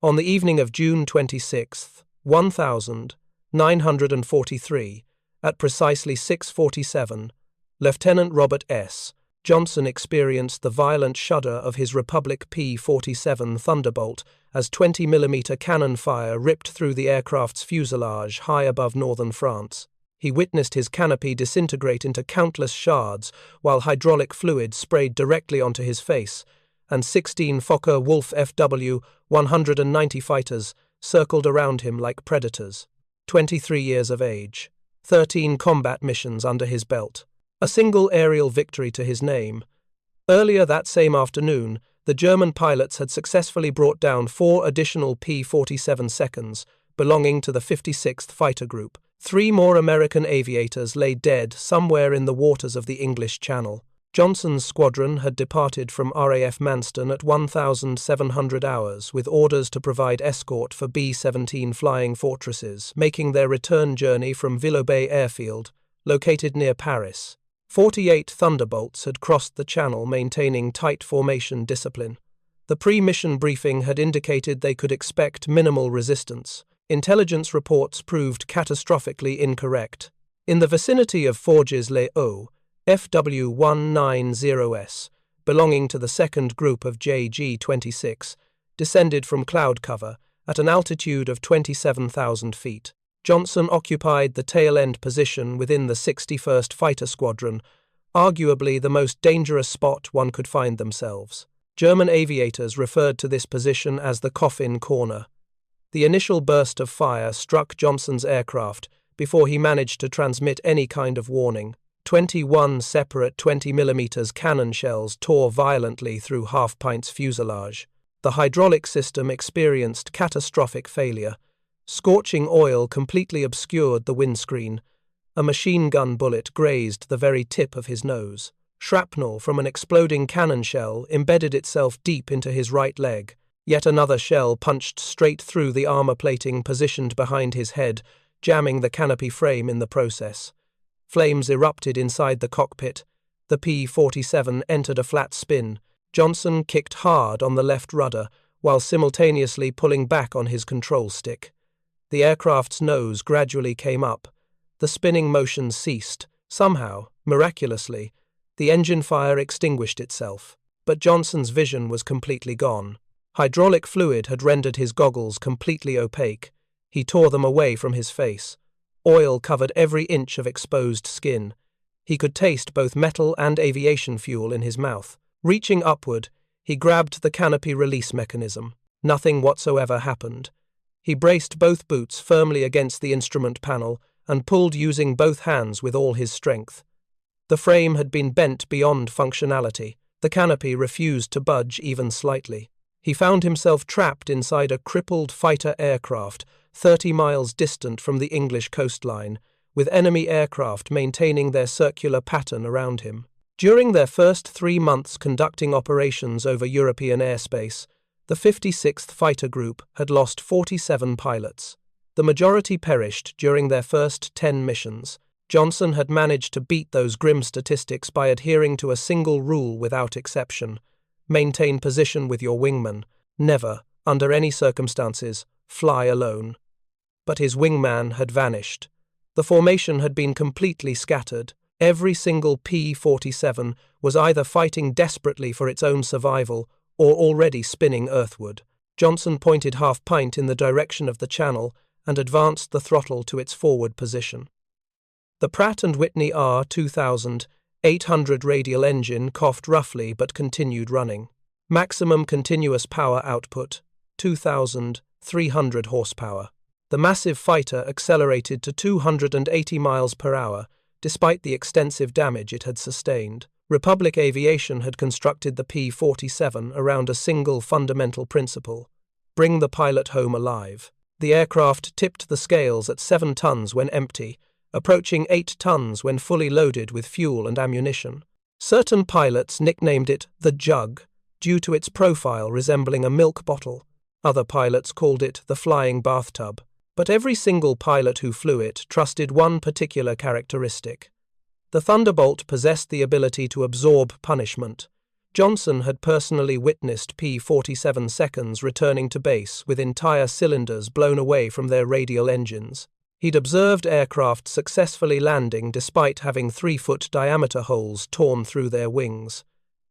On the evening of June 26, 1943, at precisely 6:47, Lieutenant Robert S. Johnson experienced the violent shudder of his Republic P-47 Thunderbolt as 20mm cannon fire ripped through the aircraft's fuselage high above northern France. He witnessed his canopy disintegrate into countless shards while hydraulic fluid sprayed directly onto his face, and 16 Focke-Wulf Fw 190 fighters circled around him like predators. 23 years of age, 13 combat missions under his belt, a single aerial victory to his name. Earlier that same afternoon, the German pilots had successfully brought down 4 additional P-47 seconds belonging to the 56th Fighter Group. 3 more American aviators lay dead somewhere in the waters of the English Channel. Johnson's squadron had departed from RAF Manston at 1,700 hours with orders to provide escort for B-17 flying fortresses, making their return journey from Villeurbanne Airfield, located near Paris. 48 Thunderbolts had crossed the Channel maintaining tight formation discipline. The pre-mission briefing had indicated they could expect minimal resistance. Intelligence reports proved catastrophically incorrect. In the vicinity of Forges-les-Eaux, Fw-190S, belonging to the second group of JG-26, descended from cloud cover at an altitude of 27,000 feet. Johnson occupied the tail-end position within the 61st Fighter Squadron, arguably the most dangerous spot one could find themselves. German aviators referred to this position as the coffin corner. The initial burst of fire struck Johnson's aircraft before he managed to transmit any kind of warning. 21 separate 20mm cannon shells tore violently through Pint's fuselage. The hydraulic system experienced catastrophic failure. Scorching oil completely obscured the windscreen. A machine gun bullet grazed the very tip of his nose. Shrapnel from an exploding cannon shell embedded itself deep into his right leg. Yet another shell punched straight through the armor plating positioned behind his head, jamming the canopy frame in the process. Flames erupted inside the cockpit. The P-47 entered a flat spin. Johnson kicked hard on the left rudder while simultaneously pulling back on his control stick. The aircraft's nose gradually came up. The spinning motion ceased. Somehow, miraculously, the engine fire extinguished itself. But Johnson's vision was completely gone. Hydraulic fluid had rendered his goggles completely opaque. He tore them away from his face. Oil covered every inch of exposed skin. He could taste both metal and aviation fuel in his mouth. Reaching upward, he grabbed the canopy release mechanism. Nothing whatsoever happened. He braced both boots firmly against the instrument panel and pulled using both hands with all his strength. The frame had been bent beyond functionality. The canopy refused to budge even slightly. He found himself trapped inside a crippled fighter aircraft 30 miles distant from the English coastline, with enemy aircraft maintaining their circular pattern around him. During their first 3 months conducting operations over European airspace, the 56th Fighter Group had lost 47 pilots. The majority perished during their first 10 missions. Johnson had managed to beat those grim statistics by adhering to a single rule without exception: maintain position with your wingman. Never, under any circumstances, fly alone. But his wingman had vanished. The formation had been completely scattered. Every single P-47 was either fighting desperately for its own survival or already spinning earthward. Johnson pointed Pint in the direction of the Channel and advanced the throttle to its forward position. The Pratt Whitney R-2800 radial engine coughed roughly but continued running. Maximum continuous power output, 2,300 horsepower. The massive fighter accelerated to 280 miles per hour, despite the extensive damage it had sustained. Republic Aviation had constructed the P-47 around a single fundamental principle: bring the pilot home alive. The aircraft tipped the scales at 7 tons when empty, approaching 8 tons when fully loaded with fuel and ammunition. Certain pilots nicknamed it the Jug, due to its profile resembling a milk bottle. Other pilots called it the flying bathtub. But every single pilot who flew it trusted one particular characteristic. The Thunderbolt possessed the ability to absorb punishment. Johnson had personally witnessed P-47 seconds returning to base with entire cylinders blown away from their radial engines. He'd observed aircraft successfully landing despite having 3-foot diameter holes torn through their wings.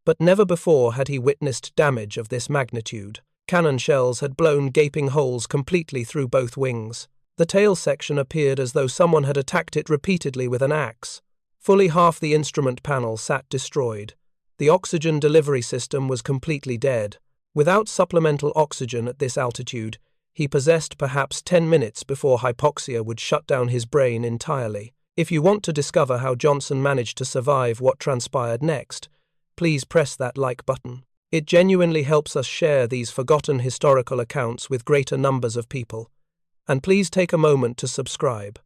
But never before had he witnessed damage of this magnitude. Cannon shells had blown gaping holes completely through both wings. The tail section appeared as though someone had attacked it repeatedly with an axe. Fully half the instrument panel sat destroyed. The oxygen delivery system was completely dead. Without supplemental oxygen at this altitude, he possessed perhaps 10 minutes before hypoxia would shut down his brain entirely. If you want to discover how Johnson managed to survive what transpired next, please press that like button. It genuinely helps us share these forgotten historical accounts with greater numbers of people. And please take a moment to subscribe.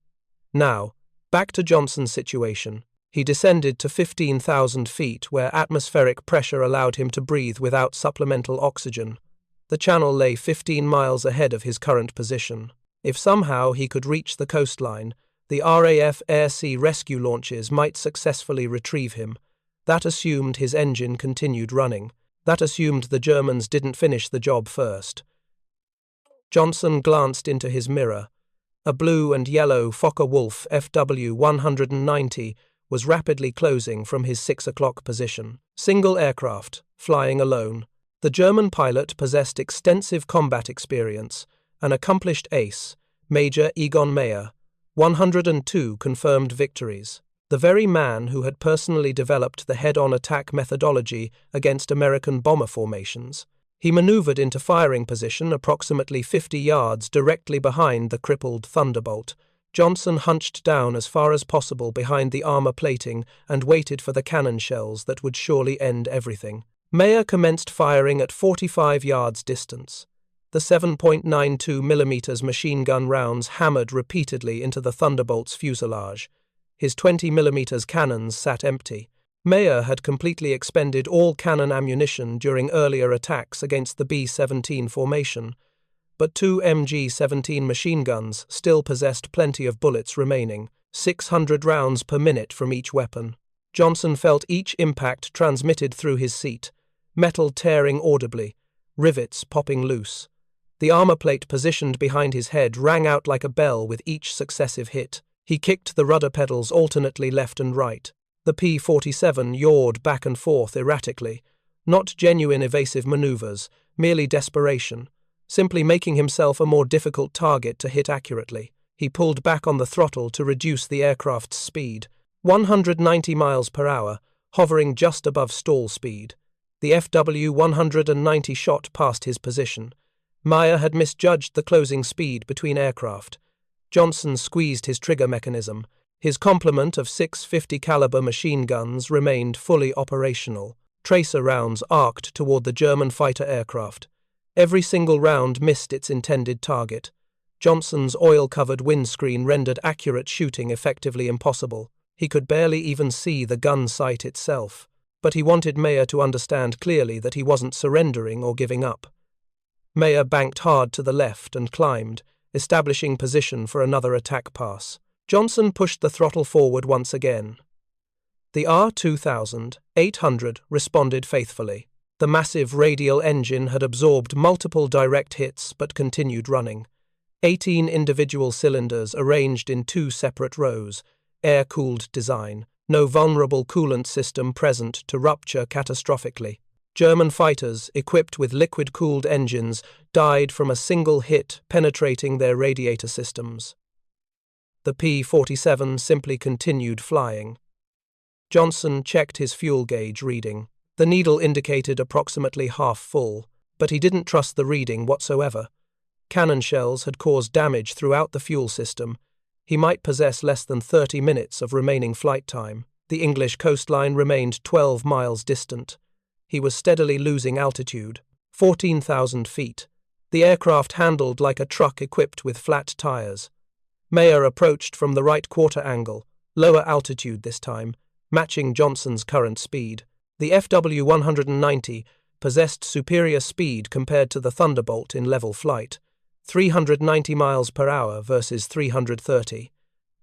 Now, back to Johnson's situation. He descended to 15,000 feet where atmospheric pressure allowed him to breathe without supplemental oxygen. The channel lay 15 miles ahead of his current position. If somehow he could reach the coastline, the RAF air-sea rescue launches might successfully retrieve him. That assumed his engine continued running. That assumed the Germans didn't finish the job first. Johnson glanced into his mirror. A blue and yellow Focke-Wulf Fw 190 was rapidly closing from his 6 o'clock position. Single aircraft, flying alone. The German pilot possessed extensive combat experience, an accomplished ace, Major Egon Mayer, 102 confirmed victories. The very man who had personally developed the head-on attack methodology against American bomber formations. He maneuvered into firing position approximately 50 yards directly behind the crippled Thunderbolt. Johnson hunched down as far as possible behind the armor plating and waited for the cannon shells that would surely end everything. Mayer commenced firing at 45 yards distance. The 7.92mm machine gun rounds hammered repeatedly into the Thunderbolt's fuselage. His 20mm cannons sat empty. Mayer had completely expended all cannon ammunition during earlier attacks against the B-17 formation, but 2 MG-17 machine guns still possessed plenty of bullets remaining, 600 rounds per minute from each weapon. Johnson felt each impact transmitted through his seat, metal tearing audibly, rivets popping loose. The armor plate positioned behind his head rang out like a bell with each successive hit. He kicked the rudder pedals alternately left and right. The P-47 yawed back and forth erratically. Not genuine evasive maneuvers, merely desperation. Simply making himself a more difficult target to hit accurately. He pulled back on the throttle to reduce the aircraft's speed. 190 miles per hour, hovering just above stall speed. The Fw 190 shot past his position. Mayer had misjudged the closing speed between aircraft. Johnson squeezed his trigger mechanism. His complement of 650 caliber machine guns remained fully operational. Tracer rounds arced toward the German fighter aircraft. Every single round missed its intended target. Johnson's oil-covered windscreen rendered accurate shooting effectively impossible. He could barely even see the gun sight itself. But he wanted Mayer to understand clearly that he wasn't surrendering or giving up. Mayer banked hard to the left and climbed, establishing position for another attack pass. Johnson pushed the throttle forward once again. The R-2800 responded faithfully. The massive radial engine had absorbed multiple direct hits but continued running. 18 individual cylinders arranged in 2 separate rows, air-cooled design, no vulnerable coolant system present to rupture catastrophically. German fighters, equipped with liquid-cooled engines, died from a single hit penetrating their radiator systems. The P-47 simply continued flying. Johnson checked his fuel gauge reading. The needle indicated approximately half full, but he didn't trust the reading whatsoever. Cannon shells had caused damage throughout the fuel system. He might possess less than 30 minutes of remaining flight time. The English coastline remained 12 miles distant. He was steadily losing altitude, 14,000 feet. The aircraft handled like a truck equipped with flat tires. Mayer approached from the right quarter angle, lower altitude this time, matching Johnson's current speed. The Fw 190 possessed superior speed compared to the Thunderbolt in level flight, 390 miles per hour versus 330.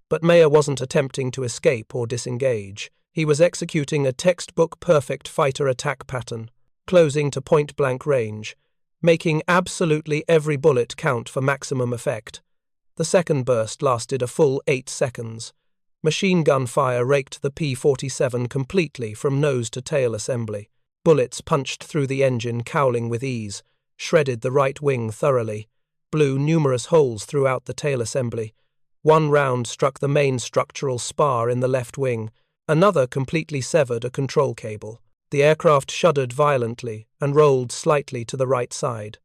But Mayer wasn't attempting to escape or disengage. He was executing a textbook-perfect fighter attack pattern, closing to point-blank range, making absolutely every bullet count for maximum effect. The second burst lasted a full 8 seconds. Machine gun fire raked the P-47 completely from nose to tail assembly. Bullets punched through the engine, cowling with ease, shredded the right wing thoroughly, blew numerous holes throughout the tail assembly. One round struck the main structural spar in the left wing, another completely severed a control cable. The aircraft shuddered violently and rolled slightly to the right side.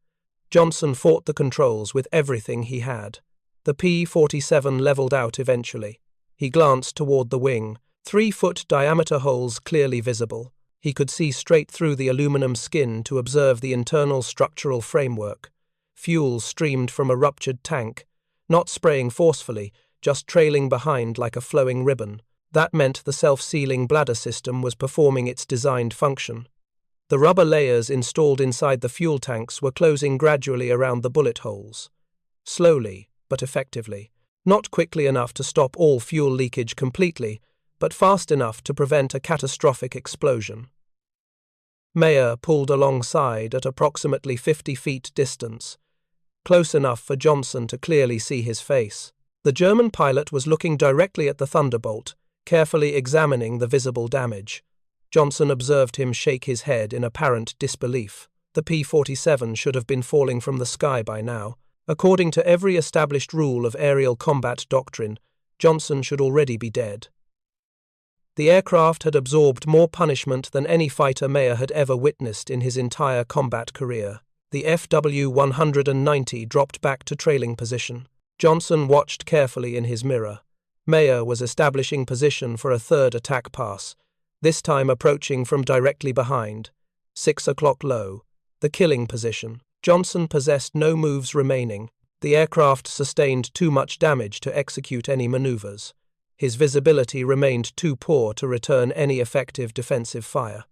Johnson fought the controls with everything he had. The P-47 leveled out eventually. He glanced toward the wing, 3-foot diameter holes clearly visible. He could see straight through the aluminum skin to observe the internal structural framework. Fuel streamed from a ruptured tank, not spraying forcefully, just trailing behind like a flowing ribbon. That meant the self-sealing bladder system was performing its designed function. The rubber layers installed inside the fuel tanks were closing gradually around the bullet holes. Slowly, but effectively. Not quickly enough to stop all fuel leakage completely, but fast enough to prevent a catastrophic explosion. Mayer pulled alongside at approximately 50 feet distance, close enough for Johnson to clearly see his face. The German pilot was looking directly at the Thunderbolt, carefully examining the visible damage. Johnson observed him shake his head in apparent disbelief. The P-47 should have been falling from the sky by now. According to every established rule of aerial combat doctrine, Johnson should already be dead. The aircraft had absorbed more punishment than any fighter Mayer had ever witnessed in his entire combat career. The Fw-190 dropped back to trailing position. Johnson watched carefully in his mirror. Mayer was establishing position for a third attack pass, this time approaching from directly behind. 6 o'clock low. The killing position. Johnson possessed no moves remaining. The aircraft sustained too much damage to execute any maneuvers. His visibility remained too poor to return any effective defensive fire.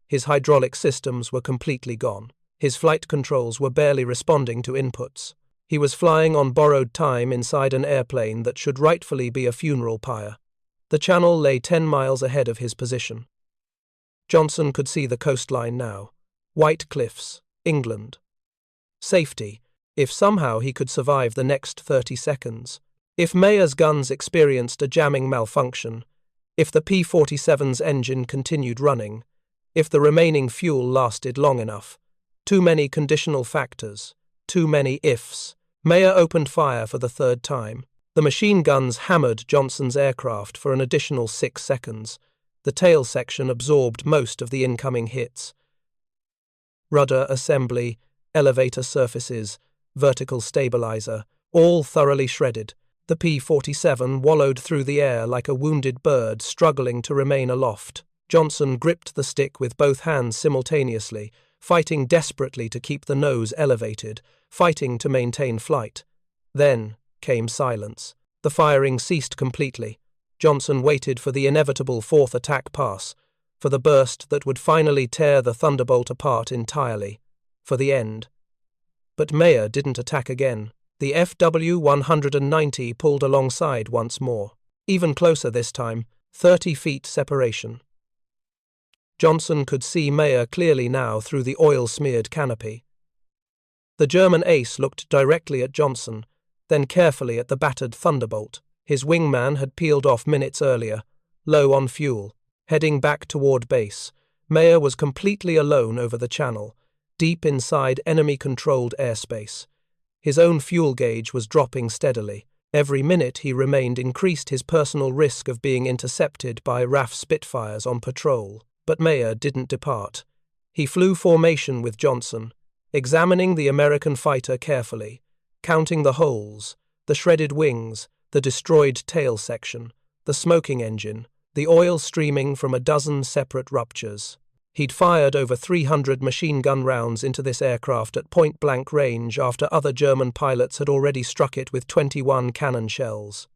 His hydraulic systems were completely gone. His flight controls were barely responding to inputs. He was flying on borrowed time inside an airplane that should rightfully be a funeral pyre. The channel lay 10 miles ahead of his position. Johnson could see the coastline now. White cliffs, England. Safety, if somehow he could survive the next 30 seconds. If Mayer's guns experienced a jamming malfunction, if the P-47's engine continued running, if the remaining fuel lasted long enough. Too many conditional factors, too many ifs. Mayer opened fire for the third time. The machine guns hammered Johnson's aircraft for an additional 6 seconds. The tail section absorbed most of the incoming hits. Rudder assembly, elevator surfaces, vertical stabilizer, all thoroughly shredded. The P-47 wallowed through the air like a wounded bird struggling to remain aloft. Johnson gripped the stick with both hands simultaneously, fighting desperately to keep the nose elevated, fighting to maintain flight. Then came silence. The firing ceased completely. Johnson waited for the inevitable fourth attack pass, for the burst that would finally tear the Thunderbolt apart entirely, for the end. But Mayer didn't attack again. The Fw-190 pulled alongside once more. Even closer this time, 30 feet separation. Johnson could see Mayer clearly now through the oil-smeared canopy. The German ace looked directly at Johnson, then carefully at the battered Thunderbolt. His wingman had peeled off minutes earlier, low on fuel. Heading back toward base, Mayer was completely alone over the channel, deep inside enemy-controlled airspace. His own fuel gauge was dropping steadily. Every minute he remained increased his personal risk of being intercepted by RAF Spitfires on patrol. But Mayer didn't depart. He flew formation with Johnson, examining the American fighter carefully, counting the holes, the shredded wings, the destroyed tail section, the smoking engine, the oil streaming from a dozen separate ruptures. He'd fired over 300 machine gun rounds into this aircraft at point-blank range after other German pilots had already struck it with 21 cannon shells.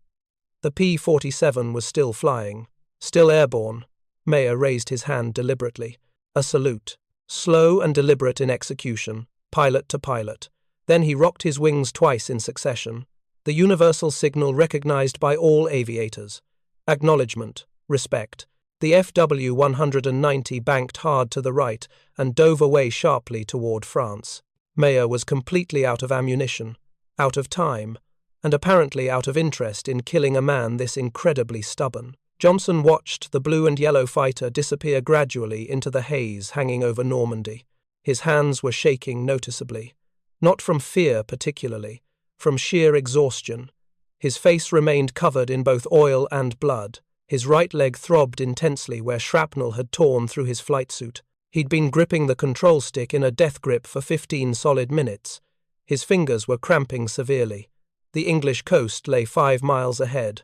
The P-47 was still flying, still airborne. Mayer raised his hand deliberately. A salute, slow and deliberate in execution, pilot to pilot. Then he rocked his wings twice in succession. The universal signal recognized by all aviators. Acknowledgement, respect. The Fw-190 banked hard to the right and dove away sharply toward France. Mayer was completely out of ammunition, out of time, and apparently out of interest in killing a man this incredibly stubborn. Johnson watched the blue and yellow fighter disappear gradually into the haze hanging over Normandy. His hands were shaking noticeably, not from fear particularly, from sheer exhaustion. His face remained covered in both oil and blood. His right leg throbbed intensely where shrapnel had torn through his flight suit. He'd been gripping the control stick in a death grip for 15 solid minutes. His fingers were cramping severely. The English coast lay 5 miles ahead.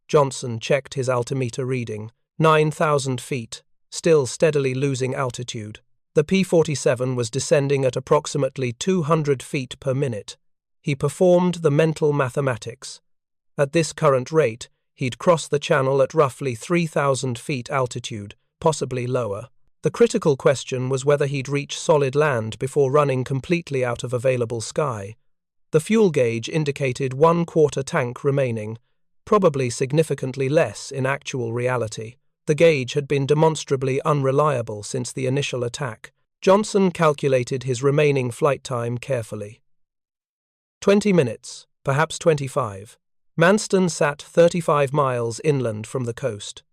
Johnson checked his altimeter reading. 9,000 feet, still steadily losing altitude. The P-47 was descending at approximately 200 feet per minute. He performed the mental mathematics. At this current rate, he'd cross the channel at roughly 3,000 feet altitude, possibly lower. The critical question was whether he'd reach solid land before running completely out of available sky. The fuel gauge indicated 1/4 tank remaining, probably significantly less in actual reality. The gauge had been demonstrably unreliable since the initial attack. Johnson calculated his remaining flight time carefully. 20 minutes, perhaps 25. Manston sat 35 miles inland from the coast.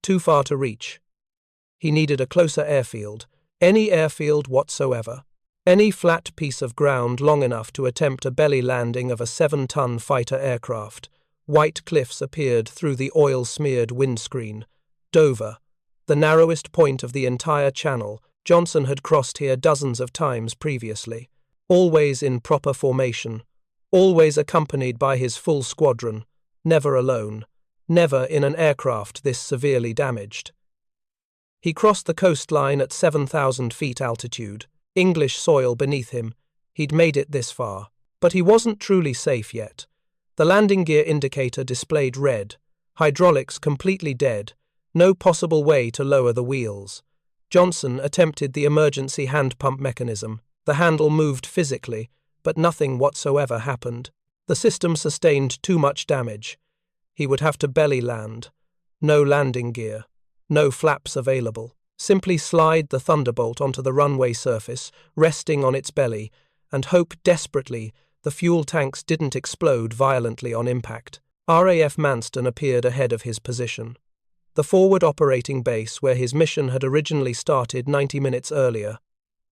Too far to reach. He needed a closer airfield, any airfield whatsoever. Any flat piece of ground long enough to attempt a belly landing of a 7-ton fighter aircraft. White cliffs appeared through the oil-smeared windscreen. Dover, the narrowest point of the entire channel. Johnson had crossed here dozens of times previously, always in proper formation, always accompanied by his full squadron, never alone, never in an aircraft this severely damaged. He crossed the coastline at 7,000 feet altitude, English soil beneath him. He'd made it this far, but he wasn't truly safe yet. The landing gear indicator displayed red, hydraulics completely dead, no possible way to lower the wheels. Johnson attempted the emergency hand pump mechanism. The handle moved physically, but nothing whatsoever happened. The system sustained too much damage. He would have to belly land. No landing gear. No flaps available. Simply slide the Thunderbolt onto the runway surface, resting on its belly, and hope desperately the fuel tanks didn't explode violently on impact. RAF Manston appeared ahead of his position. The forward operating base where his mission had originally started 90 minutes earlier.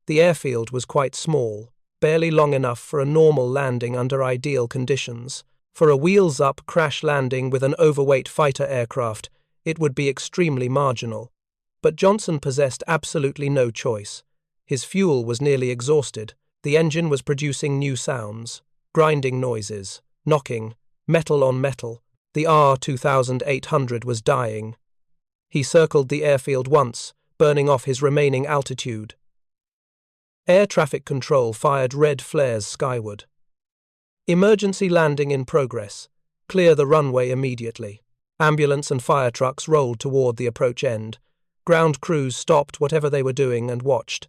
The airfield was quite small, barely long enough for a normal landing under ideal conditions. For a wheels-up crash landing with an overweight fighter aircraft, it would be extremely marginal. But Johnson possessed absolutely no choice. His fuel was nearly exhausted. The engine was producing new sounds, grinding noises, knocking, metal on metal. The R-2800 was dying. He circled the airfield once, burning off his remaining altitude. Air traffic control fired red flares skyward. Emergency landing in progress. Clear the runway immediately. Ambulance and fire trucks rolled toward the approach end. Ground crews stopped whatever they were doing and watched.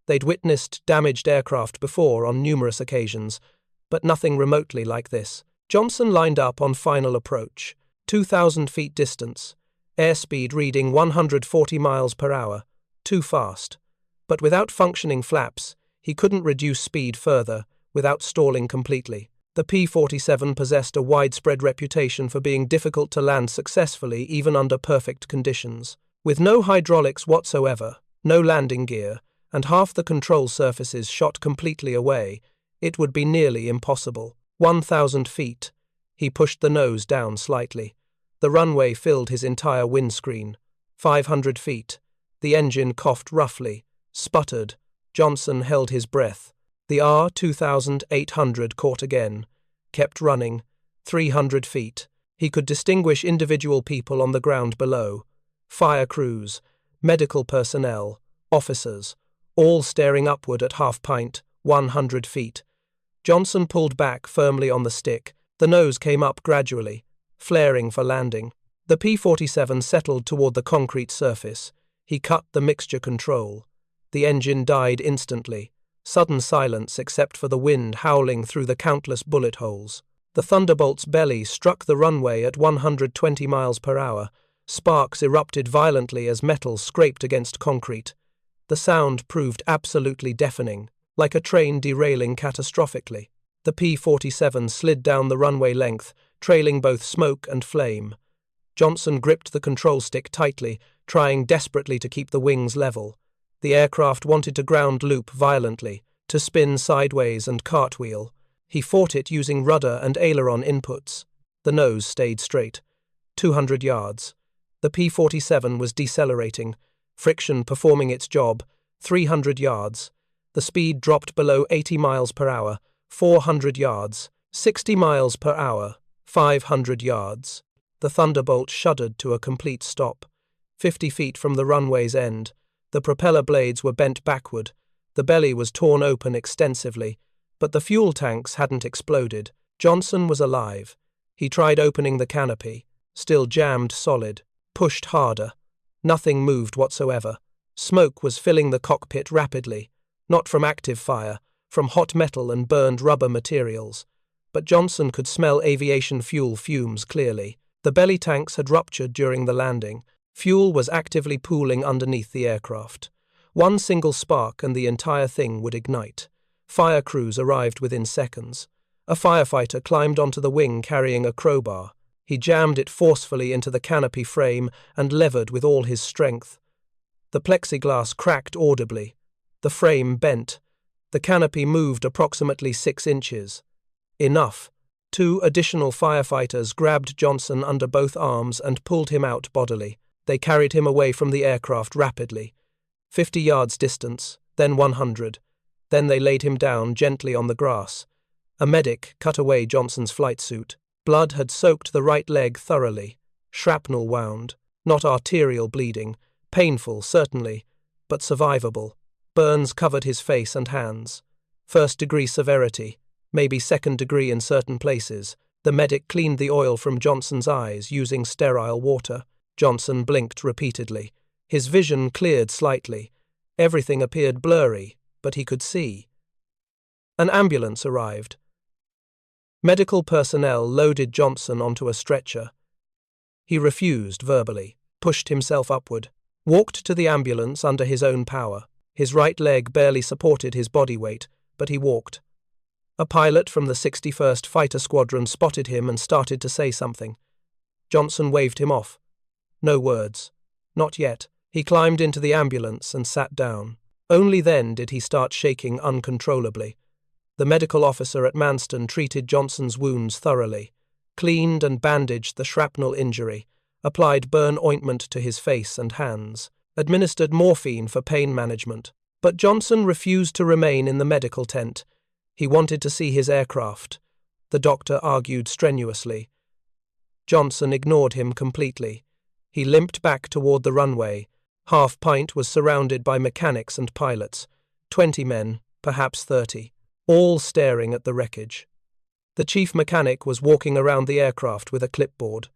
They'd witnessed damaged aircraft before on numerous occasions, but nothing remotely like this. Johnson lined up on final approach. 2,000 feet distance. Airspeed reading 140 miles per hour. Too fast. But without functioning flaps, he couldn't reduce speed further without stalling completely. The P-47 possessed a widespread reputation for being difficult to land successfully even under perfect conditions. With no hydraulics whatsoever, no landing gear, and half the control surfaces shot completely away, it would be nearly impossible. 1,000 feet. He pushed the nose down slightly. The runway filled his entire windscreen. 500 feet. The engine coughed roughly, sputtered. Johnson held his breath. The R-2800 caught again, kept running. 300 feet. He could distinguish individual people on the ground below. Fire crews, medical personnel, officers, all staring upward at Pint, 100 feet. Johnson pulled back firmly on the stick. The nose came up gradually, flaring for landing. The P-47 settled toward the concrete surface. He cut the mixture control. The engine died instantly. Sudden silence except for the wind howling through the countless bullet holes. The Thunderbolt's belly struck the runway at 120 miles per hour, Sparks erupted violently as metal scraped against concrete. The sound proved absolutely deafening, like a train derailing catastrophically. The P-47 slid down the runway length, trailing both smoke and flame. Johnson gripped the control stick tightly, trying desperately to keep the wings level. The aircraft wanted to ground loop violently, to spin sideways and cartwheel. He fought it using rudder and aileron inputs. The nose stayed straight. 200 yards. The P-47 was decelerating, friction performing its job. 300 yards. The speed dropped below 80 miles per hour. 400 yards. 60 miles per hour. 500 yards. The Thunderbolt shuddered to a complete stop. 50 feet from the runway's end. The propeller blades were bent backward. The belly was torn open extensively, but the fuel tanks hadn't exploded. Johnson was alive. He tried opening the canopy, still jammed solid, pushed harder. Nothing moved whatsoever. Smoke was filling the cockpit rapidly, not from active fire, from hot metal and burned rubber materials. But Johnson could smell aviation fuel fumes clearly. The belly tanks had ruptured during the landing. Fuel was actively pooling underneath the aircraft. One single spark and the entire thing would ignite. Fire crews arrived within seconds. A firefighter climbed onto the wing carrying a crowbar. He jammed it forcefully into the canopy frame and levered with all his strength. The plexiglass cracked audibly. The frame bent. The canopy moved approximately 6 inches. Enough. 2 additional firefighters grabbed Johnson under both arms and pulled him out bodily. They carried him away from the aircraft rapidly. 50 yards distance, then 100. Then they laid him down gently on the grass. A medic cut away Johnson's flight suit. Blood had soaked the right leg thoroughly. Shrapnel wound. Not arterial bleeding. Painful, certainly, but survivable. Burns covered his face and hands. First-degree severity, maybe second-degree in certain places. The medic cleaned the oil from Johnson's eyes using sterile water. Johnson blinked repeatedly. His vision cleared slightly. Everything appeared blurry, but he could see. An ambulance arrived. Medical personnel loaded Johnson onto a stretcher. He refused verbally, pushed himself upward, walked to the ambulance under his own power. His right leg barely supported his body weight, but he walked. A pilot from the 61st Fighter Squadron spotted him and started to say something. Johnson waved him off. No words. Not yet. He climbed into the ambulance and sat down. Only then did he start shaking uncontrollably. The medical officer at Manston treated Johnson's wounds thoroughly, cleaned and bandaged the shrapnel injury, applied burn ointment to his face and hands, administered morphine for pain management. But Johnson refused to remain in the medical tent. He wanted to see his aircraft. The doctor argued strenuously. Johnson ignored him completely. He limped back toward the runway. Half Pint was surrounded by mechanics and pilots, 20 men, perhaps 30, all staring at the wreckage. The chief mechanic was walking around the aircraft with a clipboard,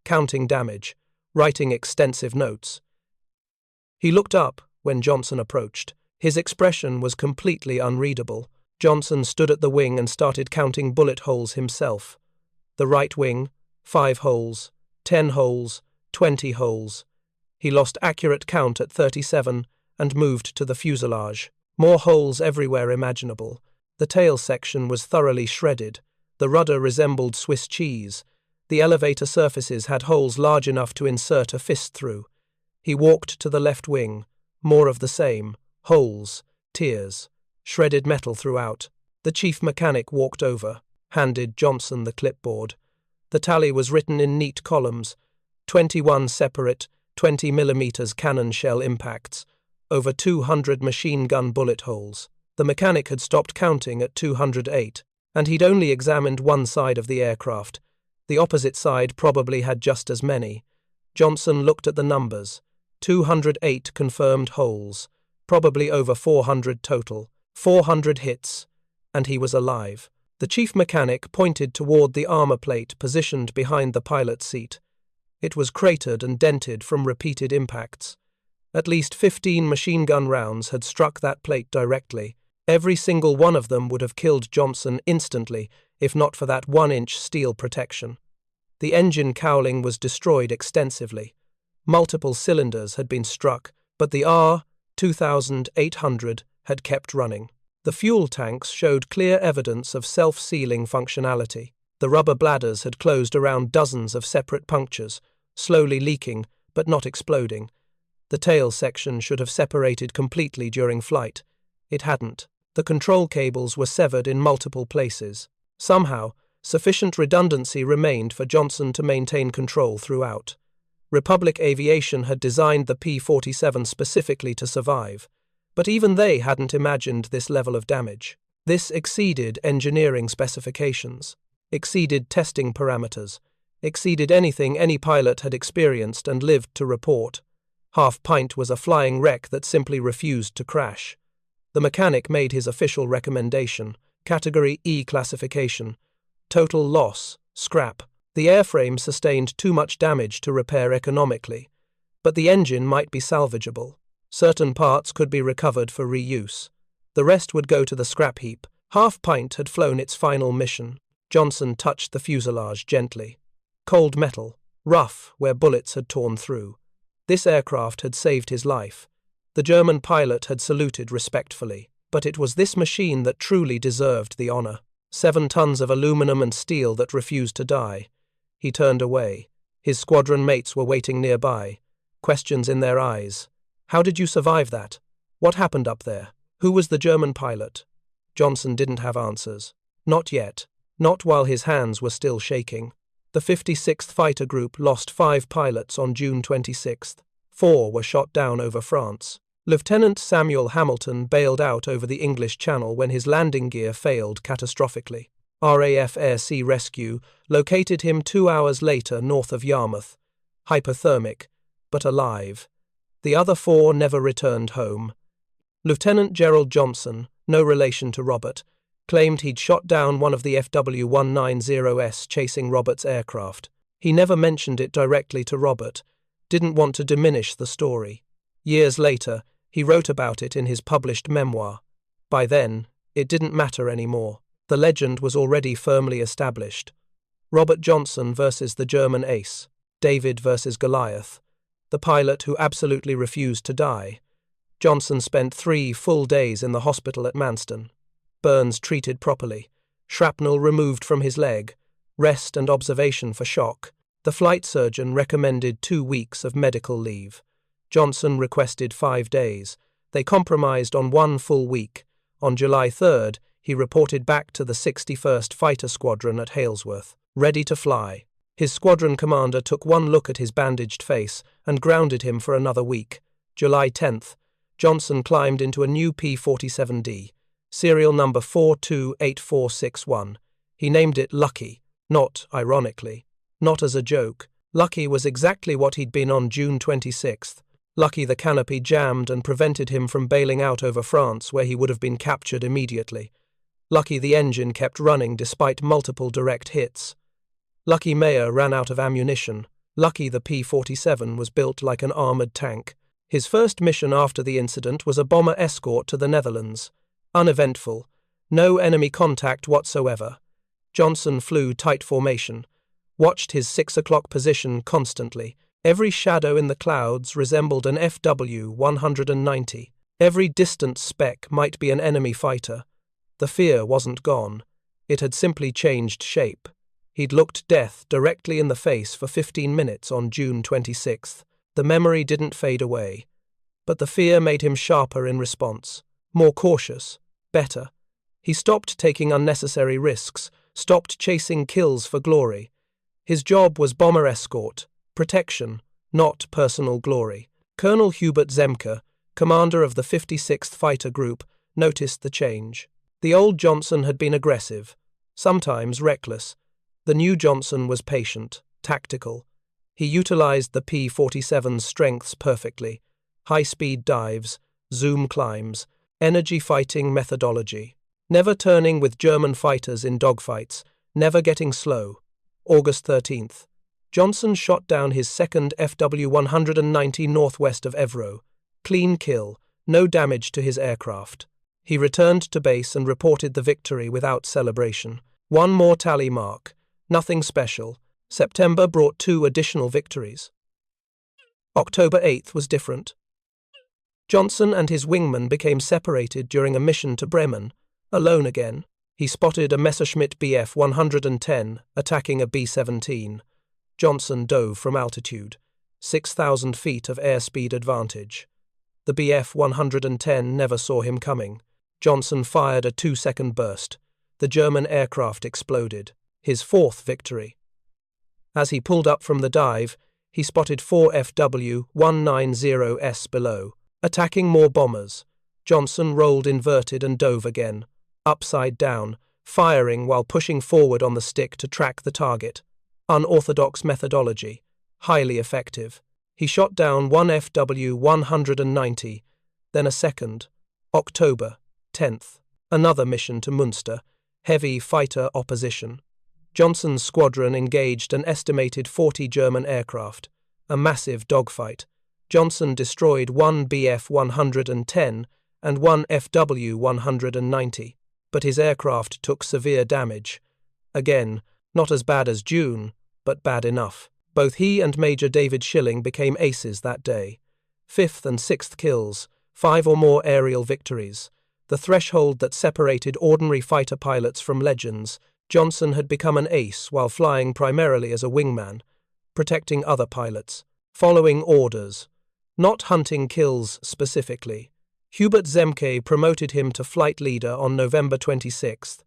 counting damage, writing extensive notes. He looked up when Johnson approached. His expression was completely unreadable. Johnson stood at the wing and started counting bullet holes himself. The right wing, 5 holes, 10 holes, 20 holes. He lost accurate count at 37 and moved to the fuselage. More holes everywhere imaginable. The tail section was thoroughly shredded. The rudder resembled Swiss cheese. The elevator surfaces had holes large enough to insert a fist through. He walked to the left wing. More of the same. Holes, tears, shredded metal throughout. The chief mechanic walked over, handed Johnson the clipboard. The tally was written in neat columns. 21 separate 20mm cannon shell impacts, over 200 machine gun bullet holes. The mechanic had stopped counting at 208, and he'd only examined one side of the aircraft. The opposite side probably had just as many. Johnson looked at the numbers. 208 confirmed holes, probably over 400 total, 400 hits, and he was alive. The chief mechanic pointed toward the armor plate positioned behind the pilot's seat. It was cratered and dented from repeated impacts. At least 15 machine gun rounds had struck that plate directly. Every single one of them would have killed Johnson instantly, if not for that 1-inch steel protection. The engine cowling was destroyed extensively. Multiple cylinders had been struck, but the R-2800 had kept running. The fuel tanks showed clear evidence of self-sealing functionality. The rubber bladders had closed around dozens of separate punctures, slowly leaking but not exploding. The tail section should have separated completely during flight. It hadn't. The control cables were severed in multiple places. Somehow, sufficient redundancy remained for Johnson to maintain control throughout. Republic Aviation had designed the P-47 specifically to survive, but even they hadn't imagined this level of damage. This exceeded engineering specifications, exceeded testing parameters, exceeded anything any pilot had experienced and lived to report. Pint was a flying wreck that simply refused to crash. The mechanic made his official recommendation, Category E classification. Total loss, scrap. The airframe sustained too much damage to repair economically, but the engine might be salvageable. Certain parts could be recovered for reuse. The rest would go to the scrap heap. Pint had flown its final mission. Johnson touched the fuselage gently. Cold metal, rough where bullets had torn through. This aircraft had saved his life. The German pilot had saluted respectfully, but it was this machine that truly deserved the honor. 7 tons of aluminum and steel that refused to die. He turned away. His squadron mates were waiting nearby, questions in their eyes. How did you survive that? What happened up there? Who was the German pilot? Johnson didn't have answers. Not yet. Not while his hands were still shaking. The 56th Fighter Group lost 5 pilots on June 26th. 4 were shot down over France. Lieutenant Samuel Hamilton bailed out over the English Channel when his landing gear failed catastrophically. RAF Air Sea Rescue located him 2 hours later north of Yarmouth. Hypothermic, but alive. The other 4 never returned home. Lieutenant Gerald Johnson, no relation to Robert, claimed he'd shot down one of the FW-190s chasing Robert's aircraft. He never mentioned it directly to Robert, didn't want to diminish the story. Years later, he wrote about it in his published memoir. By then, it didn't matter anymore. The legend was already firmly established. Robert Johnson versus the German ace. David versus Goliath. The pilot who absolutely refused to die. Johnson spent 3 full days in the hospital at Manston. Burns treated properly. Shrapnel removed from his leg. Rest and observation for shock. The flight surgeon recommended 2 weeks of medical leave. Johnson requested 5 days. They compromised on 1 full week. On July 3rd, he reported back to the 61st Fighter Squadron at Halesworth, ready to fly. His squadron commander took one look at his bandaged face and grounded him for another week. July 10th, Johnson climbed into a new P-47D, serial number 428461. He named it Lucky, not ironically. Not as a joke. Lucky was exactly what he'd been on June 26th. Lucky the Canopy jammed and prevented him from bailing out over France, where he would have been captured immediately. Lucky the engine kept running despite multiple direct hits. Lucky Mayer ran out of ammunition. Lucky the P-47 was built like an armoured tank. His first mission after the incident was a bomber escort to the Netherlands. Uneventful. No enemy contact whatsoever. Johnson flew tight formation. Watched his 6 o'clock position constantly. Every shadow in the clouds resembled an FW-190. Every distant speck might be an enemy fighter. The fear wasn't gone. It had simply changed shape. He'd looked death directly in the face for 15 minutes on June 26th. The memory didn't fade away. But the fear made him sharper in response. More cautious. Better. He stopped taking unnecessary risks. Stopped chasing kills for glory. His job was bomber escort, protection, not personal glory. Colonel Hubert Zemke, commander of the 56th Fighter Group, noticed the change. The old Johnson had been aggressive, sometimes reckless. The new Johnson was patient, tactical. He utilized the P-47's strengths perfectly. High-speed dives, zoom climbs, energy fighting methodology. Never turning with German fighters in dogfights, never getting slow. August 13th. Johnson shot down his 2nd FW-190 northwest of Evro. Clean kill, no damage to his aircraft. He returned to base and reported the victory without celebration. 1 more tally mark. Nothing special. September brought 2 additional victories. October 8th was different. Johnson and his wingman became separated during a mission to Bremen. Alone again, he spotted a Messerschmitt Bf 110 attacking a B-17. Johnson dove from altitude, 6,000 feet of airspeed advantage. The Bf 110 never saw him coming. Johnson fired a 2-second burst. The German aircraft exploded, his fourth victory. As he pulled up from the dive, he spotted 4 Fw-190s below, attacking more bombers. Johnson rolled inverted and dove again, upside down, firing while pushing forward on the stick to track the target. Unorthodox methodology, highly effective. He shot down 1 Fw-190, then a second. October 10th, another mission to Münster, heavy fighter opposition. Johnson's squadron engaged an estimated 40 German aircraft, a massive dogfight. Johnson destroyed 1 Bf-110 and 1 Fw-190, but his aircraft took severe damage. Again, not as bad as June, but bad enough. Both he and Major David Schilling became aces that day. 5th and 6th kills, 5 or more aerial victories. The threshold that separated ordinary fighter pilots from legends. Johnson had become an ace while flying primarily as a wingman, protecting other pilots, following orders, not hunting kills specifically. Hubert Zemke promoted him to flight leader on November 26th.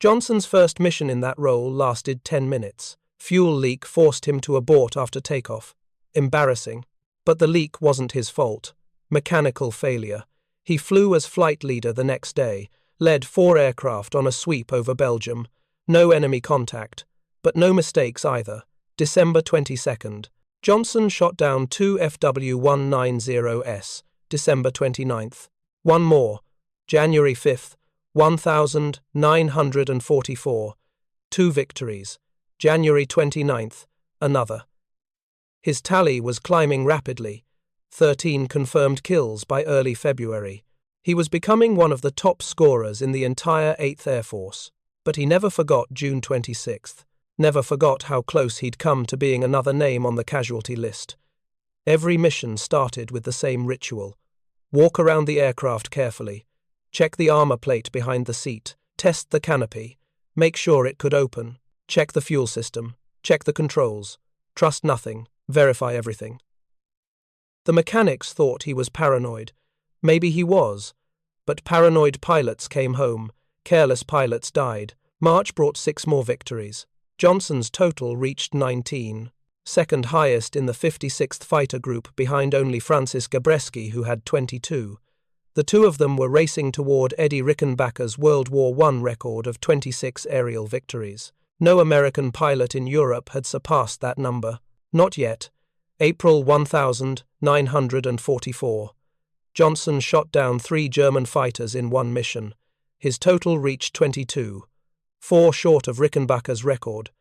Johnson's first mission in that role lasted 10 minutes. Fuel leak forced him to abort after takeoff. Embarrassing. But the leak wasn't his fault. Mechanical failure. He flew as flight leader the next day, led 4 aircraft on a sweep over Belgium. No enemy contact, but no mistakes either. December 22nd. Johnson shot down 2 Fw-190s. December 29th. One more. January 5th. 1,944. 2 victories. January 29th. Another. His tally was climbing rapidly. 13 confirmed kills by early February. He was becoming one of the top scorers in the entire 8th Air Force. But he never forgot June 26th. Never forgot how close he'd come to being another name on the casualty list. Every mission started with the same ritual. Walk around the aircraft carefully. Check the armor plate behind the seat. Test the canopy. Make sure it could open. Check the fuel system. Check the controls. Trust nothing. Verify everything. The mechanics thought he was paranoid. Maybe he was. But paranoid pilots came home. Careless pilots died. March brought 6 more victories. Johnson's total reached 19. Second highest in the 56th Fighter Group behind only Francis Gabreski, who had 22. The two of them were racing toward Eddie Rickenbacker's World War I record of 26 aerial victories. No American pilot in Europe had surpassed that number. Not yet. April 1944. Johnson shot down 3 German fighters in one mission. His total reached 22. 4 short of Rickenbacker's record.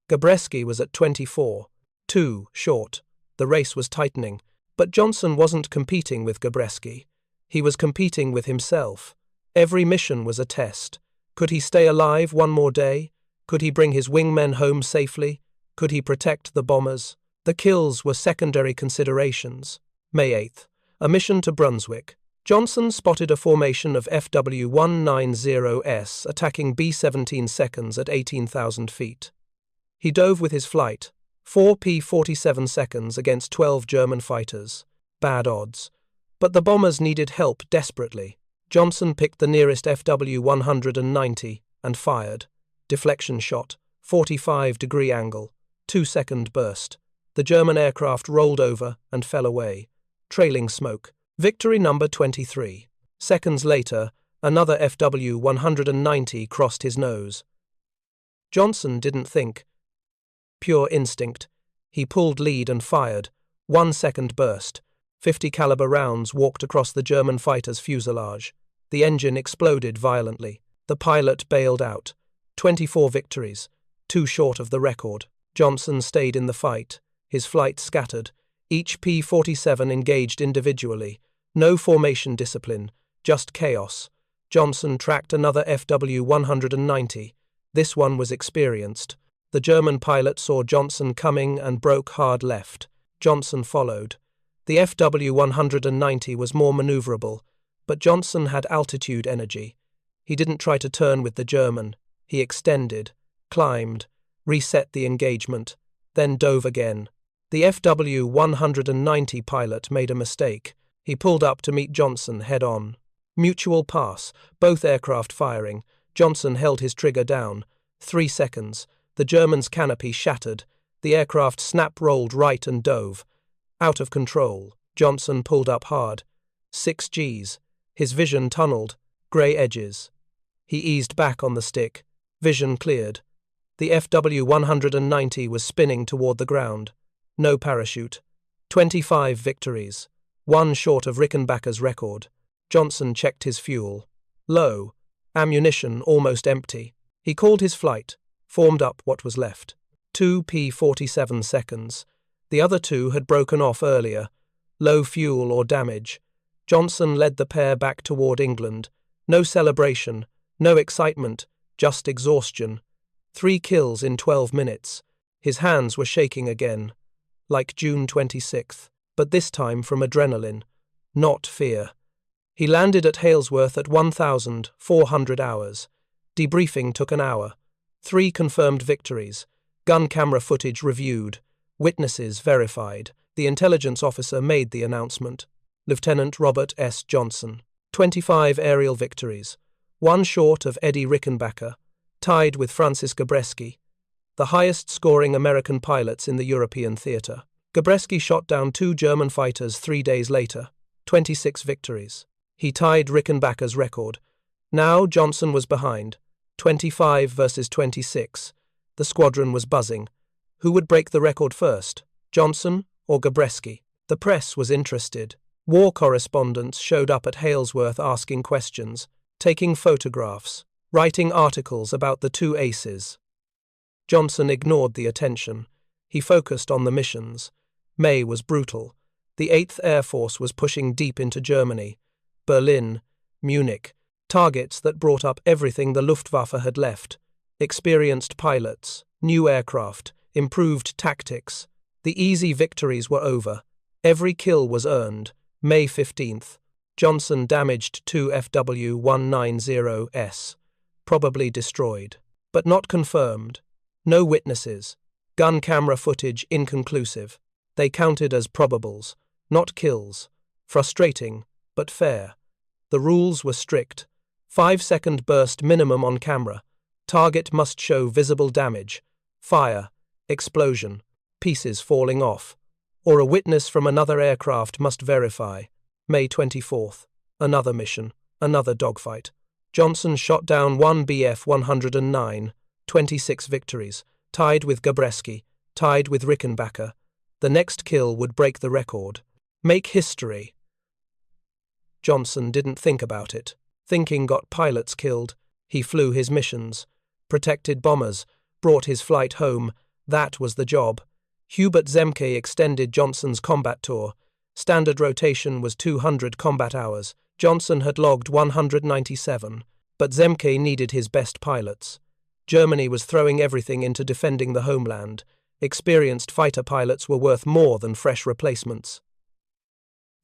Gabreski was at 24. 2 short. The race was tightening. But Johnson wasn't competing with Gabreski. He was competing with himself. Every mission was a test. Could he stay alive one more day? Could he bring his wingmen home safely? Could he protect the bombers? The kills were secondary considerations. May 8th. A mission to Brunswick. Johnson spotted a formation of Fw-190s attacking B-17 seconds at 18,000 feet. He dove with his flight. 4 P-47 seconds against 12 German fighters. Bad odds. But the bombers needed help desperately. Johnson picked the nearest Fw-190 and fired. Deflection shot, 45-degree angle, 2-second burst. The German aircraft rolled over and fell away, trailing smoke. Victory number 23. Seconds later, another Fw-190 crossed his nose. Johnson didn't think. Pure instinct. He pulled lead and fired. 1-second burst. 50 caliber rounds walked across the German fighter's fuselage. The engine exploded violently. The pilot bailed out. 24 victories. 2 short of the record. Johnson stayed in the fight. His flight scattered. Each P-47 engaged individually. No formation discipline. Just chaos. Johnson tracked another Fw-190. This one was experienced. The German pilot saw Johnson coming and broke hard left. Johnson followed. The Fw-190 was more maneuverable, but Johnson had altitude energy. He didn't try to turn with the German. He extended, climbed, reset the engagement, then dove again. The Fw-190 pilot made a mistake. He pulled up to meet Johnson head-on. Mutual pass, both aircraft firing. Johnson held his trigger down. 3 seconds. The German's canopy shattered. The aircraft snap-rolled right and dove. Out of control. Johnson pulled up hard. 6 Gs. His vision tunneled. Grey edges. He eased back on the stick. Vision cleared. The Fw-190 was spinning toward the ground. No parachute. 25 victories. 1 short of Rickenbacker's record. Johnson checked his fuel. Low. Ammunition almost empty. He called his flight. Formed up what was left. 2 P-47 seconds. The other 2 had broken off earlier. Low fuel or damage. Johnson led the pair back toward England. No celebration, no excitement, just exhaustion. 3 kills in 12 minutes. His hands were shaking again, like June 26th, but this time from adrenaline, not fear. He landed at Halesworth at 1,400 hours. Debriefing took an hour. 3 confirmed victories. Gun camera footage reviewed. Witnesses verified. The intelligence officer made the announcement. Lieutenant Robert S. Johnson. 25 aerial victories. 1 short of Eddie Rickenbacker. Tied with Francis Gabreski. The highest-scoring American pilots in the European theatre. Gabreski shot down 2 German fighters 3 days later. 26 victories. He tied Rickenbacker's record. Now Johnson was behind. 25 versus 26. The squadron was buzzing. Who would break the record first, Johnson or Gabreski? The press was interested. War correspondents showed up at Halesworth asking questions, taking photographs, writing articles about the 2 aces. Johnson ignored the attention. He focused on the missions. May was brutal. The 8th Air Force was pushing deep into Germany. Berlin, Munich, targets that brought up everything the Luftwaffe had left. Experienced pilots, new aircraft, improved tactics. The easy victories were over. Every kill was earned. May 15th. Johnson damaged 2 Fw-190s. Probably destroyed. But not confirmed. No witnesses. Gun camera footage inconclusive. They counted as probables, not kills. Frustrating, but fair. The rules were strict. 5-second burst minimum on camera. Target must show visible damage. Fire. Explosion. Pieces falling off. Or a witness from another aircraft must verify. May 24th. Another mission. Another dogfight. Johnson shot down 1 Bf-109. 26 victories. Tied with Gabreski. Tied with Rickenbacker. The next kill would break the record. Make history. Johnson didn't think about it. Thinking got pilots killed. He flew his missions. Protected bombers. Brought his flight home. That was the job. Hubert Zemke extended Johnson's combat tour. Standard rotation was 200 combat hours. Johnson had logged 197. But Zemke needed his best pilots. Germany was throwing everything into defending the homeland. Experienced fighter pilots were worth more than fresh replacements.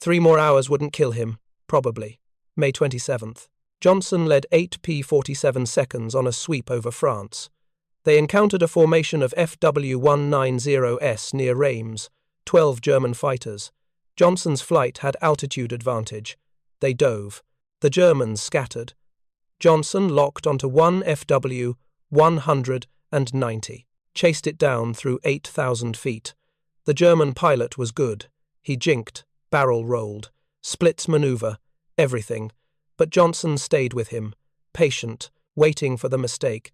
3 more hours wouldn't kill him, probably. May 27th. Johnson led 8 P-47 seconds on a sweep over France. They encountered a formation of Fw-190s near Reims, 12 German fighters. Johnson's flight had altitude advantage. They dove. The Germans scattered. Johnson locked onto 1 Fw-190, chased it down through 8,000 feet. The German pilot was good. He jinked, barrel rolled, splits maneuver, everything. But Johnson stayed with him, patient, waiting for the mistake.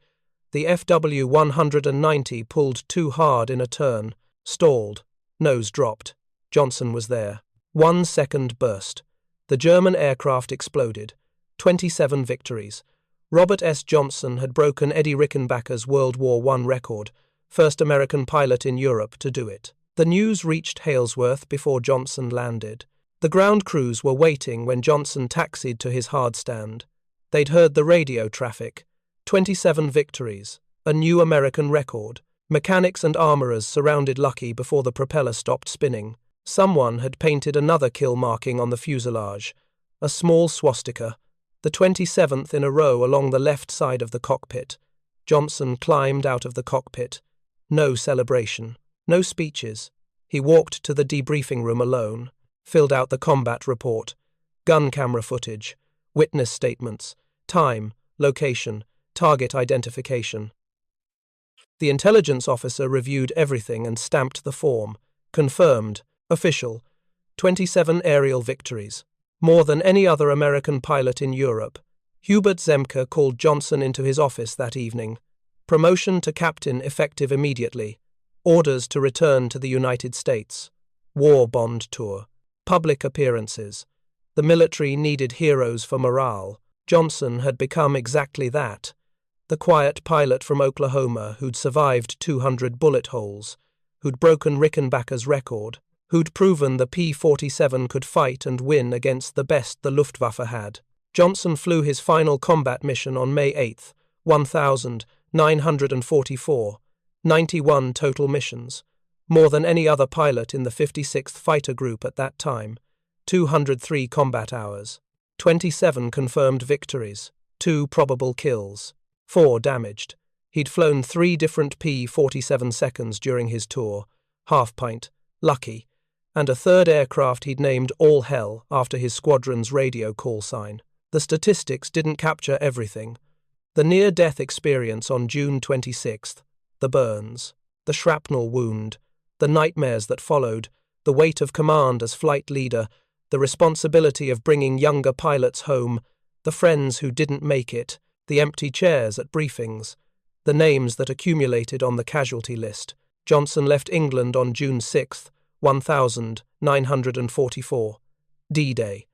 The Fw-190 pulled too hard in a turn, stalled, nose dropped. Johnson was there. 1 second burst. The German aircraft exploded. 27 victories. Robert S. Johnson had broken Eddie Rickenbacker's World War I record, first American pilot in Europe to do it. The news reached Halesworth before Johnson landed. The ground crews were waiting when Johnson taxied to his hard stand. They'd heard the radio traffic. 27 victories. A new American record. Mechanics and armourers surrounded Lucky before the propeller stopped spinning. Someone had painted another kill marking on the fuselage, a small swastika, the 27th in a row along the left side of the cockpit. Johnson climbed out of the cockpit. No celebration, no speeches. He walked to the debriefing room alone, filled out the combat report, gun camera footage, witness statements, time, location, target identification. The intelligence officer reviewed everything and stamped the form. Confirmed. Official. 27 aerial victories. More than any other American pilot in Europe. Hubert Zemke called Johnson into his office that evening. Promotion to captain effective immediately. Orders to return to the United States. War bond tour. Public appearances. The military needed heroes for morale. Johnson had become exactly that. The quiet pilot from Oklahoma who'd survived 200 bullet holes, who'd broken Rickenbacker's record, who'd proven the P-47 could fight and win against the best the Luftwaffe had. Johnson flew his final combat mission on May 8, 1944, 91 total missions, more than any other pilot in the 56th Fighter Group at that time, 203 combat hours, 27 confirmed victories, 2 probable kills, 4 damaged. He'd flown 3 different P-47 seconds during his tour, Half-Pint, Lucky, and a third aircraft he'd named All Hell after his squadron's radio call sign. The statistics didn't capture everything. The near-death experience on June 26th, the burns, the shrapnel wound, the nightmares that followed, the weight of command as flight leader, the responsibility of bringing younger pilots home, the friends who didn't make it, the empty chairs at briefings, the names that accumulated on the casualty list. Johnson left England on June 6, 1944. D-Day,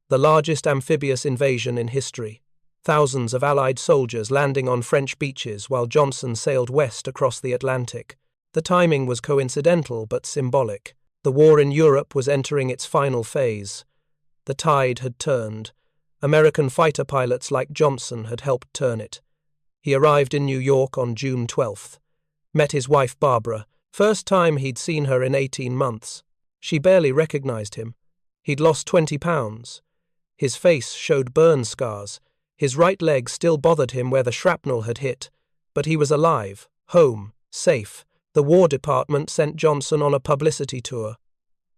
the largest amphibious invasion in history. Thousands of Allied soldiers landing on French beaches while Johnson sailed west across the Atlantic. The timing was coincidental but symbolic. The war in Europe was entering its final phase. The tide had turned. American fighter pilots like Johnson had helped turn it. He arrived in New York on June 12th. Met his wife Barbara, first time he'd seen her in 18 months. She barely recognized him. He'd lost 20 pounds. His face showed burn scars. His right leg still bothered him where the shrapnel had hit, but he was alive, home, safe. The War Department sent Johnson on a publicity tour.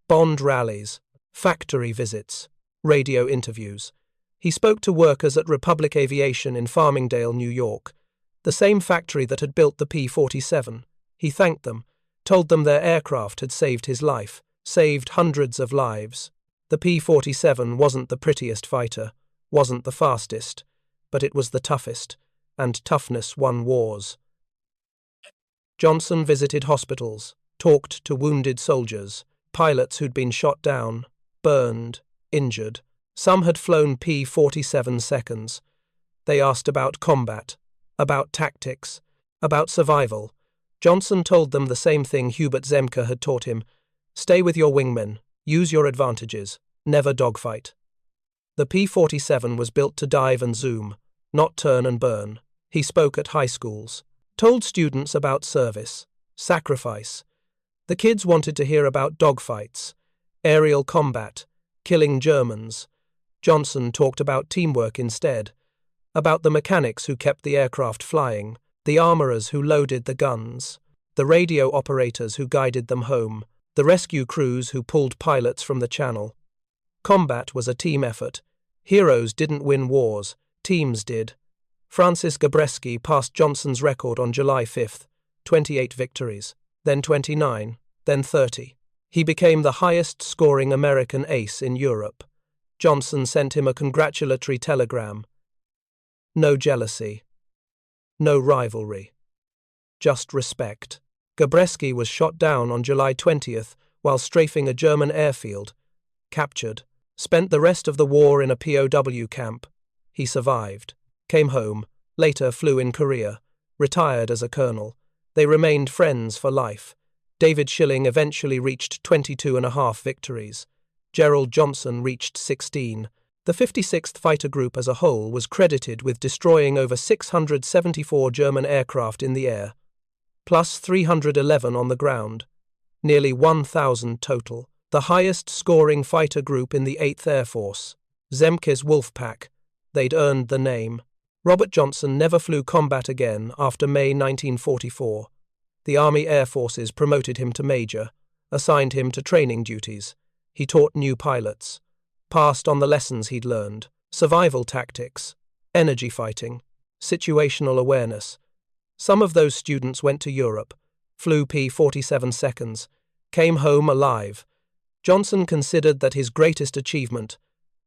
Bond rallies, factory visits, radio interviews. He spoke to workers at Republic Aviation in Farmingdale, New York, the same factory that had built the P-47. He thanked them, told them their aircraft had saved his life, saved hundreds of lives. The P-47 wasn't the prettiest fighter, wasn't the fastest, but it was the toughest, and toughness won wars. Johnson visited hospitals, talked to wounded soldiers, pilots who'd been shot down, burned, injured. Some had flown P-47 seconds. They asked about combat, about tactics, about survival. Johnson told them the same thing Hubert Zemke had taught him. Stay with your wingmen, use your advantages, never dogfight. The P-47 was built to dive and zoom, not turn and burn. He spoke at high schools, told students about service, sacrifice. The kids wanted to hear about dogfights, aerial combat, killing Germans. Johnson talked about teamwork instead, about the mechanics who kept the aircraft flying, the armourers who loaded the guns, the radio operators who guided them home, the rescue crews who pulled pilots from the channel. Combat was a team effort. Heroes didn't win wars, teams did. Francis Gabreski passed Johnson's record on July 5, 28 victories, then 29, then 30. He became the highest-scoring American ace in Europe. Johnson sent him a congratulatory telegram. No jealousy. No rivalry. Just respect. Gabreski was shot down on July 20th while strafing a German airfield. Captured. Spent the rest of the war in a POW camp. He survived. Came home. Later flew in Korea. Retired as a colonel. They remained friends for life. David Schilling eventually reached 22.5 victories. Gerald Johnson reached 16. The 56th Fighter Group as a whole was credited with destroying over 674 German aircraft in the air. plus 311 on the ground, nearly 1,000 total, the highest-scoring fighter group in the 8th Air Force. Zemke's Wolf Pack. They'd earned the name. Robert Johnson never flew combat again after May 1944. The Army Air Forces promoted him to major, assigned him to training duties. He taught new pilots, passed on the lessons he'd learned: survival tactics, energy fighting, situational awareness. Some of those students went to Europe, flew P-47 seconds, came home alive. Johnson considered that his greatest achievement,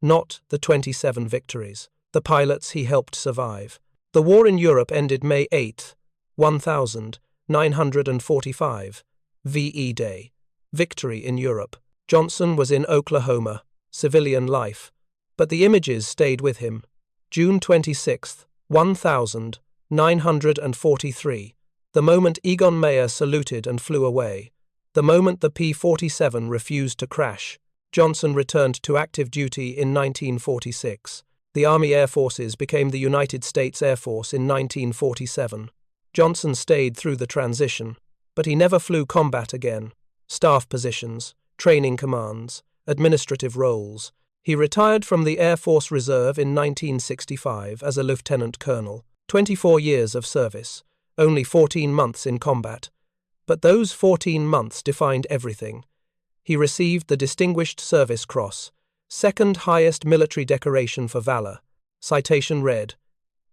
not the 27 victories, the pilots he helped survive. The war in Europe ended May 8, 1945, VE Day. Victory in Europe. Johnson was in Oklahoma, civilian life, but the images stayed with him. June 26, 1943. The moment Egon Mayer saluted and flew away. The moment the P-47 refused to crash. Johnson returned to active duty in 1946. The Army Air Forces became the United States Air Force in 1947. Johnson stayed through the transition, but he never flew combat again. Staff positions, training commands, administrative roles. He retired from the Air Force Reserve in 1965 as a lieutenant colonel. 24 years of service, only 14 months in combat. But those 14 months defined everything. He received the Distinguished Service Cross, second highest military decoration for valor. Citation read,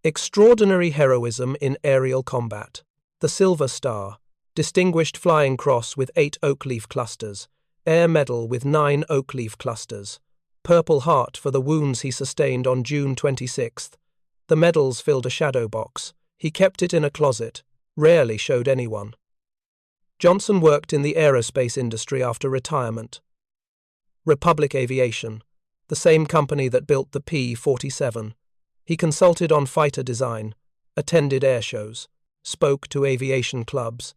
"Extraordinary heroism in aerial combat." The Silver Star, Distinguished Flying Cross with 8 oak leaf clusters, Air Medal with 9 oak leaf clusters, Purple Heart for the wounds he sustained on June 26. The medals filled a shadow box. He kept it in a closet, rarely showed anyone. Johnson worked in the aerospace industry after retirement. Republic Aviation, the same company that built the P-47. He consulted on fighter design, attended air shows, spoke to aviation clubs.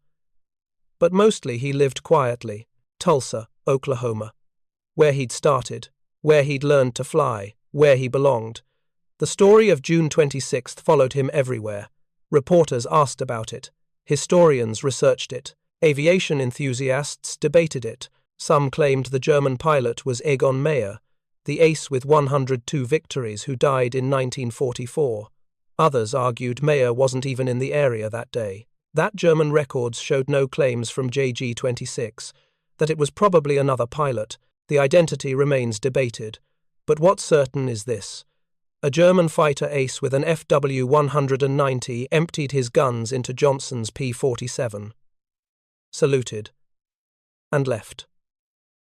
But mostly he lived quietly. Tulsa, Oklahoma, where he'd started, where he'd learned to fly, where he belonged. The story of June 26 followed him everywhere. Reporters asked about it. Historians researched it. Aviation enthusiasts debated it. Some claimed the German pilot was Egon Mayer, the ace with 102 victories who died in 1944. Others argued Mayer wasn't even in the area that day. That German records showed no claims from JG-26, that it was probably another pilot. The identity remains debated. But what's certain is this. A German fighter ace with an Fw-190 emptied his guns into Johnson's P-47, saluted, and left.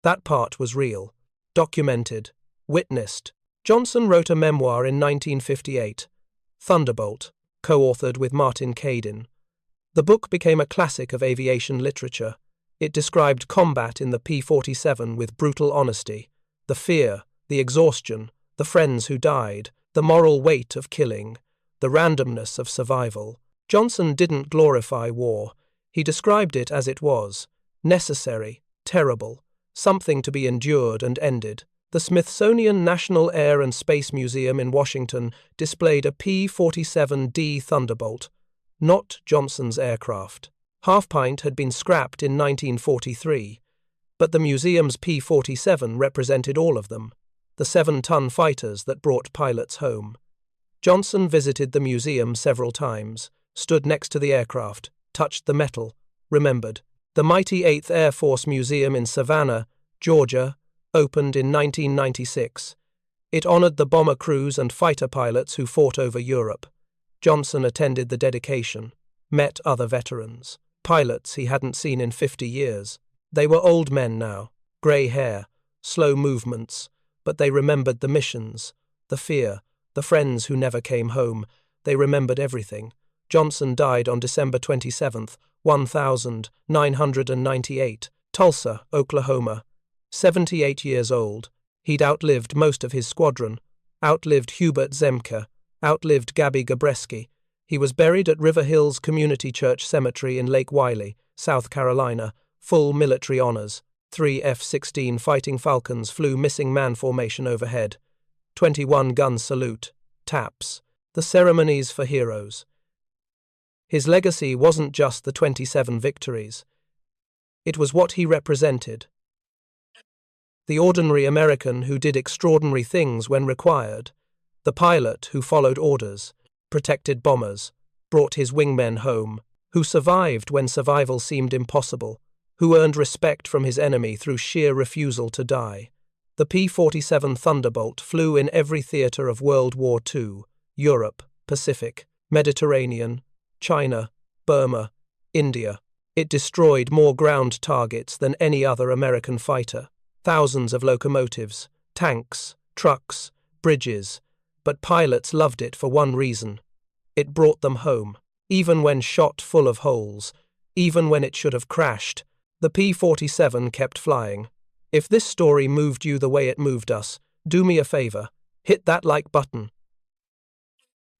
That part was real, documented, witnessed. Johnson wrote a memoir in 1958, Thunderbolt, co-authored with Martin Caidin. The book became a classic of aviation literature. It described combat in the P-47 with brutal honesty, the fear, the exhaustion, the friends who died, the moral weight of killing, the randomness of survival. Johnson didn't glorify war. He described it as it was, necessary, terrible, something to be endured and ended. The Smithsonian National Air and Space Museum in Washington displayed a P-47D Thunderbolt, not Johnson's aircraft. Pint had been scrapped in 1943, but the museum's P-47 represented all of them, the 7-ton fighters that brought pilots home. Johnson visited the museum several times, stood next to the aircraft, touched the metal, remembered. The mighty 8th Air Force Museum in Savannah, Georgia, opened in 1996. It honored the bomber crews and fighter pilots who fought over Europe. Johnson attended the dedication, met other veterans, pilots he hadn't seen in 50 years. They were old men now, grey hair, slow movements, but they remembered the missions, the fear, the friends who never came home. They remembered everything. Johnson died on December 27, 1998, Tulsa, Oklahoma. 78 years old. He'd outlived most of his squadron, outlived Hubert Zemke, outlived Gabby Gabreski. He was buried at River Hills Community Church Cemetery in Lake Wylie, South Carolina, full military honors. 3 F-16 Fighting Falcons flew missing man formation overhead. 21-gun salute, taps, the ceremonies for heroes. His legacy wasn't just the 27 victories. It was what he represented. The ordinary American who did extraordinary things when required. The pilot who followed orders, protected bombers, brought his wingmen home, who survived when survival seemed impossible, who earned respect from his enemy through sheer refusal to die. The P-47 Thunderbolt flew in every theater of World War II, Europe, Pacific, Mediterranean, China, Burma, India. It destroyed more ground targets than any other American fighter. Thousands of locomotives, tanks, trucks, bridges. But pilots loved it for one reason. It brought them home. Even when shot full of holes, even when it should have crashed, the P-47 kept flying. If this story moved you the way it moved us, do me a favor, hit that like button.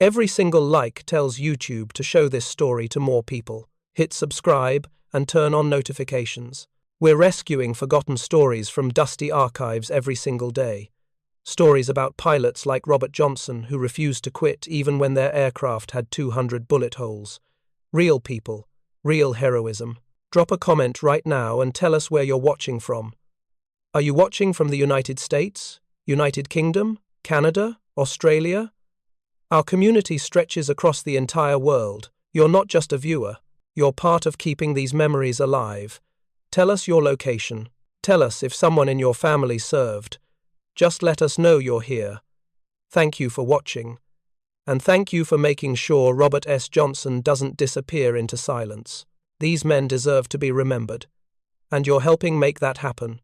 Every single like tells YouTube to show this story to more people. Hit subscribe and turn on notifications. We're rescuing forgotten stories from dusty archives every single day. Stories about pilots like Robert Johnson who refused to quit even when their aircraft had 200 bullet holes. Real people, real heroism. Drop a comment right now and tell us where you're watching from. Are you watching from the United States, United Kingdom, Canada, Australia? Our community stretches across the entire world. You're not just a viewer. You're part of keeping these memories alive. Tell us your location. Tell us if someone in your family served. Just let us know you're here. Thank you for watching. And thank you for making sure Robert S. Johnson doesn't disappear into silence. These men deserve to be remembered. And you're helping make that happen.